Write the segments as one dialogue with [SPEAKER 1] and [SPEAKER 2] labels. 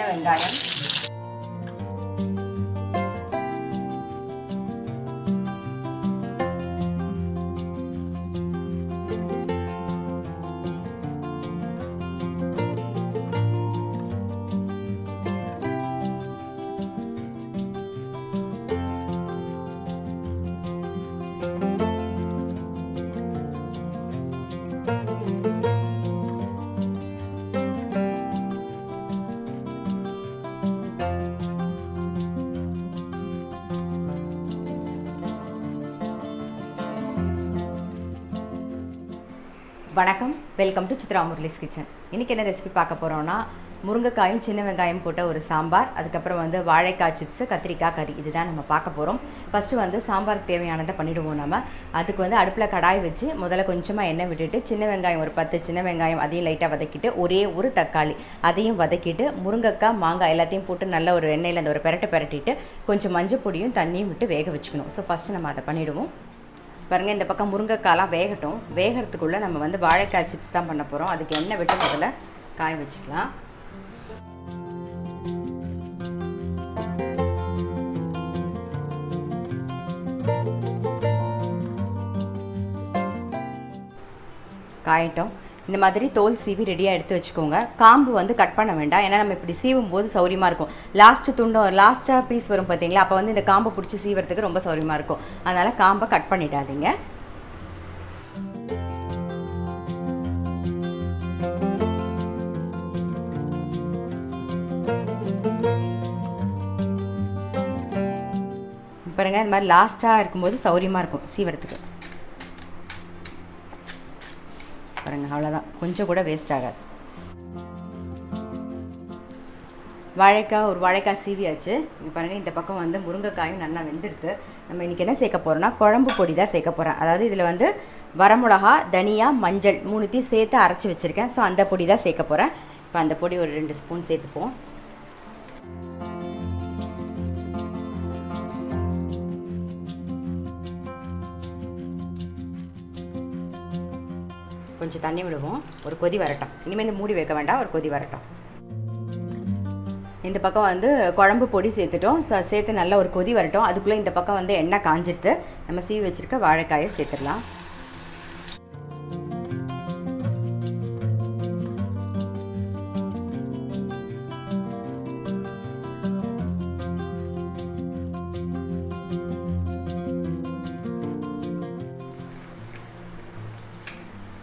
[SPEAKER 1] வெங்காயம், வணக்கம். Welcome to Chitra Murali's kitchen. இன்றைக்கி என்ன ரெசிபி பார்க்க போகிறோன்னா, முருங்கைக்காயும் சின்ன வெங்காயம் போட்ட ஒரு சாம்பார், அதுக்கப்புறம் வந்து வாழைக்காய் சிப்ஸு, கத்திரிக்காய் கறி, இதுதான் நம்ம பார்க்க போகிறோம். ஃபஸ்ட்டு வந்து சாம்பாருக்கு தேவையானதை பண்ணிவிடுவோம். நம்ம அதுக்கு வந்து அடுப்பில் கடாய் வச்சு முதல்ல கொஞ்சமாக எண்ணெய் விட்டுட்டு சின்ன வெங்காயம் ஒரு 10 சின்ன வெங்காயம் அதையும் லைட்டாக வதக்கிட்டு, ஒரே ஒரு தக்காளி அதையும் வதக்கிட்டு, முருங்கைக்காய் மாங்காய் எல்லாத்தையும் போட்டு நல்ல ஒரு எண்ணெயில் அந்த ஒரு பெரட்டிட்டு கொஞ்சம் மஞ்சள் பொடியும் தண்ணியும் விட்டு வேக வச்சுக்கணும். ஸோ ஃபஸ்ட்டு நம்ம அதை பண்ணிவிடுவோம். பாருங்கள், இந்த பக்கம் முருங்கைக்காலாம் வேகட்டும். வேகிறதுக்குள்ளே நம்ம வந்து வாழைக்காய் சிப்ஸ் தான் பண்ண போகிறோம். அதுக்கு எண்ணெய் விட்டு முதல்ல காய வச்சுக்கலாம். காயட்டும். இந்த மாதிரி தோல் சீவி ரெடியாக எடுத்து வச்சுக்கோங்க. காம்பு வந்து கட் பண்ண வேண்டாம், ஏன்னா நம்ம இப்படி சீவும் போது சௌரியமாக இருக்கும். லாஸ்ட்டாக பீஸ் வரும் பார்த்தீங்களா, அப்போ வந்து இந்த காம்பை பிடிச்சி சீவறதுக்கு ரொம்ப சௌரியமாக இருக்கும். அதனால் காம்பை கட் பண்ணிடாதீங்க. பாருங்கள், இந்த மாதிரி லாஸ்ட்டாக இருக்கும்போது சௌரியமாக இருக்கும் சீவறதுக்கு. பாருங்கள், அவ்வளோதான், கொஞ்சம் கூட வேஸ்ட் ஆகாது. வாழைக்காய் சீவியாச்சு. இங்கே பாருங்கள், இந்த பக்கம் வந்து முருங்கைக்காயும் நல்லா வெந்துடுது. நம்ம இன்றைக்கி என்ன சேர்க்க போகிறோன்னா, குழம்பு பொடி தான் சேர்க்க போகிறேன். அதாவது இதில் வந்து வரமிளகா, தனியா, மஞ்சள் 3த்தையும் சேர்த்து அரைச்சி வச்சுருக்கேன். ஸோ அந்த பொடி தான் சேர்க்க போகிறேன். இப்போ அந்த பொடி ஒரு 2 ஸ்பூன் சேர்த்துப்போம். கொஞ்சம் தண்ணி விடுவோம், ஒரு கொதி வரட்டும். இனிமேல் இந்த மூடி வைக்க வேண்டாம், ஒரு கொதி வரட்டும். இந்த பக்கம் வந்து குழம்பு பொடி சேர்த்துட்டோம். சேர்த்து நல்லா ஒரு கொதி வரட்டும். அதுக்குள்ளே இந்த பக்கம் வந்து எண்ணெய் காஞ்சிடுது. நம்ம சீவி வச்சுருக்க வாழைக்காயை சேர்த்துடலாம்.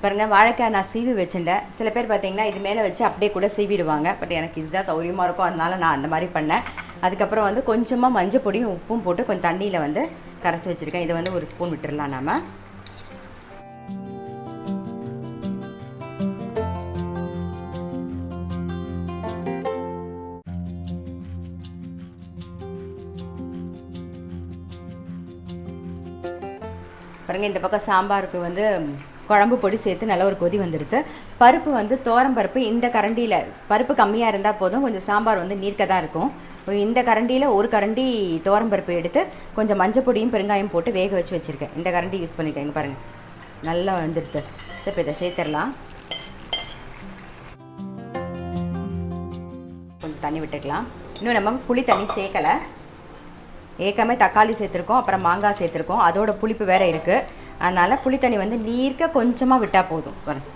[SPEAKER 1] பாருங்கள், வாழைக்காய் நான் சீவி வச்சுட்டேன். சில பேர் பார்த்தீங்கன்னா இது மேலே வச்சு அப்படியே கூட சீவிடுவாங்க. பட் எனக்கு இதுதான் சௌரியமாக இருக்கும், அதனால நான் அந்த மாதிரி பண்ணேன். அதுக்கப்புறம் வந்து கொஞ்சமாக மஞ்சள் பொடியும் உப்பும் போட்டு கொஞ்சம் தண்ணியில் வந்து கரைச்சி வச்சுருக்கேன். இதை வந்து 1 ஸ்பூன் விட்டுடலாம். நாம் பாருங்கள், இந்த பக்கம் சாம்பாருக்கு வந்து குழம்பு பொடி சேர்த்து நல்லா ஒரு கொதி வந்துடுது. பருப்பு வந்து பருப்பு இந்த கரண்டியில், பருப்பு கம்மியாக இருந்தால் போதும், கொஞ்சம் சாம்பார் வந்து நீர்க்க தான் இருக்கும். இந்த கரண்டியில் ஒரு கரண்டி பருப்பு எடுத்து கொஞ்சம் மஞ்சள் பொடியும் பெருங்காயம் போட்டு வேக வச்சு வச்சுருக்கேன். இந்த கரண்டி யூஸ் பண்ணிக்கோங்க. பாருங்கள், நல்லா வந்துடுது. சரி, இப்போ இதை சேர்த்துடலாம். கொஞ்சம் தண்ணி விட்டுக்கலாம். இன்னும் நம்ம புளி தண்ணி சேர்க்கலை. ஏற்கனவே தக்காளி சேர்த்துருக்கோம், அப்புறம் மாங்காய் சேர்த்துருக்கோம். அதோட புளிப்பு வேறு இருக்குது. அதனால் புளி தண்ணி வந்து நீர்க்க கொஞ்சமாக விட்டால் போதும். பாருங்க,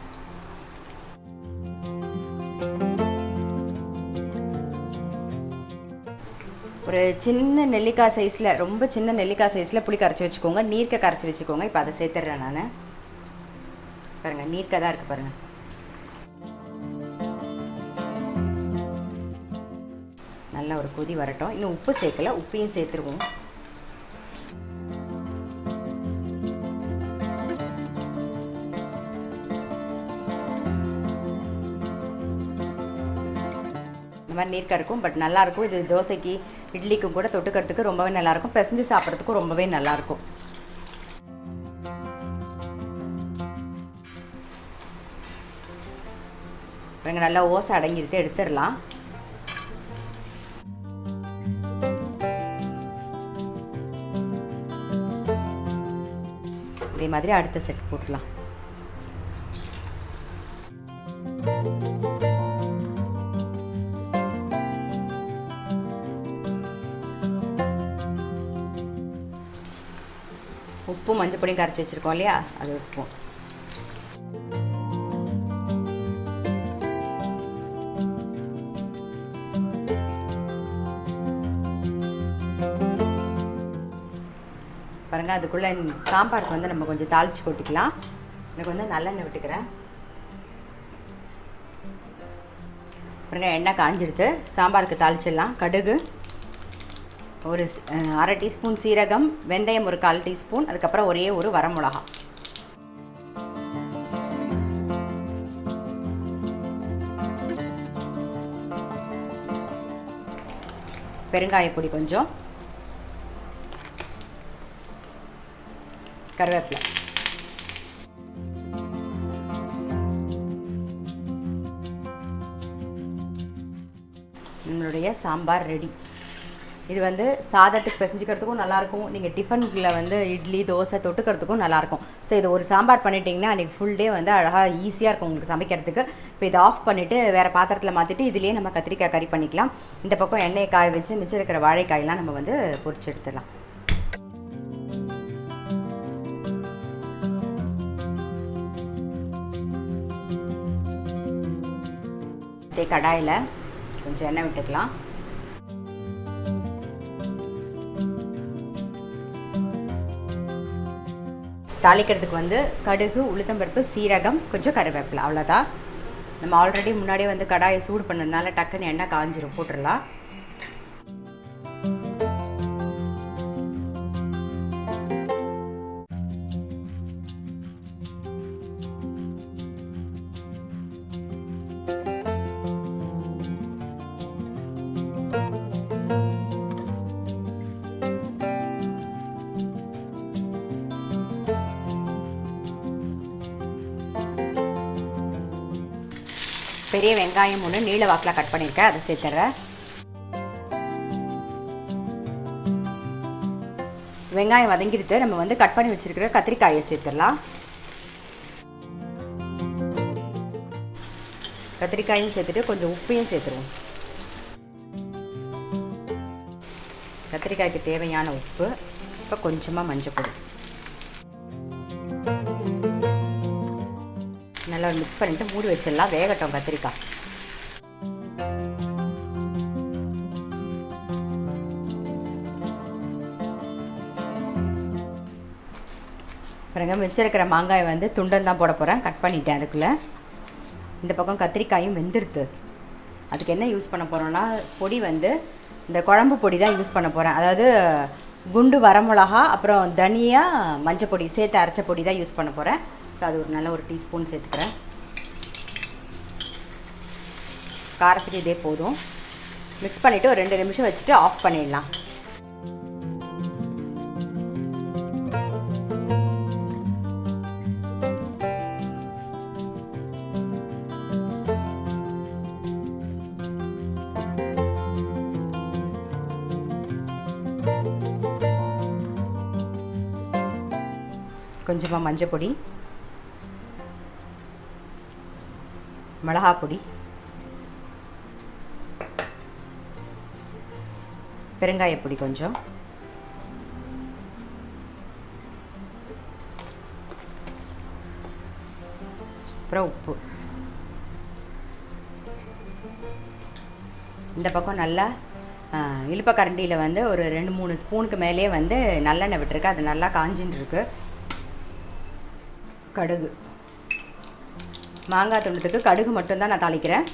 [SPEAKER 1] ஒரு சின்ன நெல்லிக்காய் சைஸில், ரொம்ப சின்ன நெல்லிக்காய் சைஸில் புளி கரைச்சி வச்சுக்கோங்க. நீர்க்க கரைச்சி வச்சுக்கோங்க. இப்போ அதை சேர்த்துட்றேன் நான். பாருங்கள், நீர்க்க தான் இருக்குது. பாருங்கள், நல்லா ஒரு கொதி வரட்டும். இன்னும் உப்பு சேர்க்கலை, உப்பையும் சேர்த்துருவோம். இந்த மாதிரி நீர்க்க இருக்கும், பட் நல்லாயிருக்கும். இது தோசைக்கு, இட்லிக்கும் கூட தொட்டுக்கிறதுக்கு ரொம்பவே நல்லாயிருக்கும். பிசைஞ்சு சாப்பிட்றதுக்கும் ரொம்பவே நல்லாயிருக்கும். நல்லா ஓசை அடங்கிடுத்து, எடுத்துடலாம். இதே மாதிரி அடுத்த செட் போட்டுக்கலாம். மஞ்சள் பொடியும் கரைச்சி வச்சுருக்கோம் இல்லையா, அது ஒரு ஸ்பூன். பாருங்கள், அதுக்குள்ளே சாம்பாருக்கு வந்து நம்ம கொஞ்சம் தாளித்து கொட்டிக்கலாம். எனக்கு வந்து நல்லெண்ணெய் விட்டுக்கிறேன். பாருங்கள், எண்ணெய் காஞ்சிடுது. சாம்பாருக்கு தாளிச்சிடலாம். கடுகு ஒரு 1/2 டீஸ்பூன், சீரகம், வெந்தயம் ஒரு 1/4 டீஸ்பூன், அதுக்கப்புறம் ஒரே ஒரு வரமிளகா. பெருங்காயப்பொடி கொஞ்சம், கருவேப்பிலை. நம்மளுடைய சாம்பார் ரெடி. இது வந்து சாதத்துக்கு பிசைஞ்சிக்கிறதுக்கும் நல்லாயிருக்கும். நீங்கள் டிஃபனில் வந்து இட்லி தோசை தொட்டுக்கிறதுக்கும் நல்லாயிருக்கும். ஸோ இது ஒரு சாம்பார் பண்ணிட்டீங்கன்னா அன்றைக்கி ஃபுல் டே வந்து அழகாக ஈஸியாக இருக்கும் உங்களுக்கு சமைக்கிறதுக்கு. இப்போ இதை ஆஃப் பண்ணிவிட்டு வேறு பாத்திரத்தில் மாற்றிட்டு இதுலேயே நம்ம கத்திரிக்காய் கறி பண்ணிக்கலாம். இந்த பக்கம் எண்ணெயை காய வச்சு மிச்சம் இருக்கிற வாழைக்காயெல்லாம் நம்ம வந்து பொரிச்சு எடுத்துடலாம். கடாயில் கொஞ்சம் எண்ணெய் விட்டுக்கலாம். தாளிக்கிறதுக்கு வந்து கடுகு, உளுத்தம்பருப்பு, சீரகம், கொஞ்சம் கருவேப்பிலை, அவ்வளோதான். நம்ம ஆல்ரெடி முன்னாடியே வந்து கடாயை சூடு பண்ணதுனால டக்குன்னு எண்ணெய் காஞ்சிரும், போட்டுடலாம். பெரிய வெங்காயம் ஒன்று நீல வாக்கில் கட் பண்ணியிருக்கேன், அதை சேர்த்துறேன். வெங்காயம் வதங்கிடுத்து. நம்ம வந்து கட் பண்ணி வச்சுருக்கிற கத்திரிக்காயை சேர்த்துடலாம். கத்திரிக்காயும் சேர்த்துட்டு கொஞ்சம் உப்பையும் சேர்த்துருவோம். கத்திரிக்காய்க்கு தேவையான உப்பு. இப்போ கொஞ்சமாக மஞ்சள் பொடி நல்லா மிக்ஸ் பண்ணிவிட்டு மூடி வச்சிடலாம். வேகட்டும் கத்திரிக்காய். பாருங்க, மிச்சிருக்கிற மாங்காய் வந்து துண்டன் தான் போட போகிறேன். கட் பண்ணிட்டேன் அதுக்குள்ளே. இந்த பக்கம் கத்திரிக்காயும் வெந்துடுத்து. அதுக்கு என்ன யூஸ் பண்ண போகிறோன்னா, பொடி வந்து இந்த குழம்பு பொடி தான் யூஸ் பண்ண போகிறேன். அதாவது குண்டு வரமிளகா, அப்புறம் தனியா, மஞ்சள் பொடி சேர்த்து அரைச்ச பொடி தான் யூஸ் பண்ண போகிறேன். ஸோ அது ஒரு நல்ல ஒரு டீஸ்பூன் சேர்த்துக்கிறேன். காரத்துக்கு இதே போதும். மிக்ஸ் பண்ணிவிட்டு ஒரு 2 நிமிஷம் வச்சுட்டு ஆஃப் பண்ணிடலாம். கொஞ்சமாக மஞ்சள் பொடி, மிளகா பொடி, பெருங்காயப்பொடி கொஞ்சம், அப்புறம் உப்பு. இந்த பக்கம் நல்லா இழுப்பக்கரண்டியில் வந்து ஒரு 2-3 ஸ்பூனுக்கு மேலே வந்து நல்லெண்ணெய் விட்டுருக்கு. அது நல்லா காஞ்சின்னு இருக்கு. கடுகு, மாங்காய் துண்டத்துக்கு கடுகு மட்டும்தான் நான் தாளிக்கிறேன்.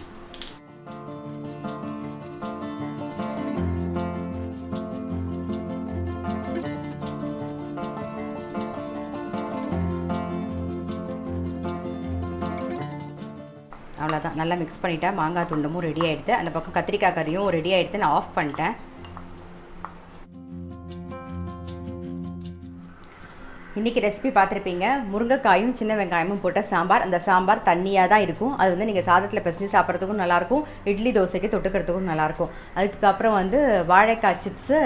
[SPEAKER 1] அவ்வளோதான். நல்லா மிக்ஸ் பண்ணிவிட்டேன். மாங்காய் துண்டமும் ரெடி ஆகிடுது. அந்த பக்கம் கத்திரிக்காய் கறியும் ரெடி ஆகிடுது. நான் ஆஃப் பண்ணிட்டேன். இன்றைக்கி ரெசிபி பார்த்துருப்பீங்க. முருங்கைக்காயும் சின்ன வெங்காயமும் போட்ட சாம்பார். அந்த சாம்பார் தண்ணியாக தான் இருக்கும். அது வந்து நீங்கள் சாதத்தில் பிசைஞ்சு சாப்பிட்றதுக்கும் நல்லாயிருக்கும், இட்லி தோசைக்கு தொட்டுக்கிறதுக்கும் நல்லாயிருக்கும். அதுக்கப்புறம் வந்து வாழைக்காய் சிப்ஸு,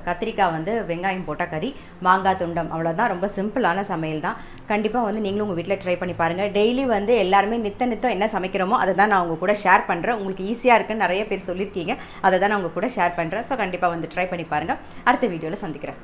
[SPEAKER 1] கத்திரிக்காய் வந்து வெங்காயம் போட்ட கறி, மாங்காய் துண்டம். அவ்வளோதான். ரொம்ப சிம்பிளான சமையல் தான். கண்டிப்பாக வந்து நீங்களும் உங்கள் வீட்டில் ட்ரை பண்ணி பாருங்கள். டெய்லி வந்து எல்லாருமே நித்தம் என்ன சமைக்கிறோமோ அதை தான் நான் உங்கள் கூட ஷேர் பண்ணுறேன். உங்களுக்கு ஈஸியாக இருக்குன்னு நிறைய பேர் சொல்லியிருக்கீங்க. அதை தான் நான் உங்கள் கூட ஷேர் பண்ணுறேன். ஸோ கண்டிப்பாக வந்து ட்ரை பண்ணி பாருங்கள். அடுத்த வீடியோவில் சந்திக்கிறேன்.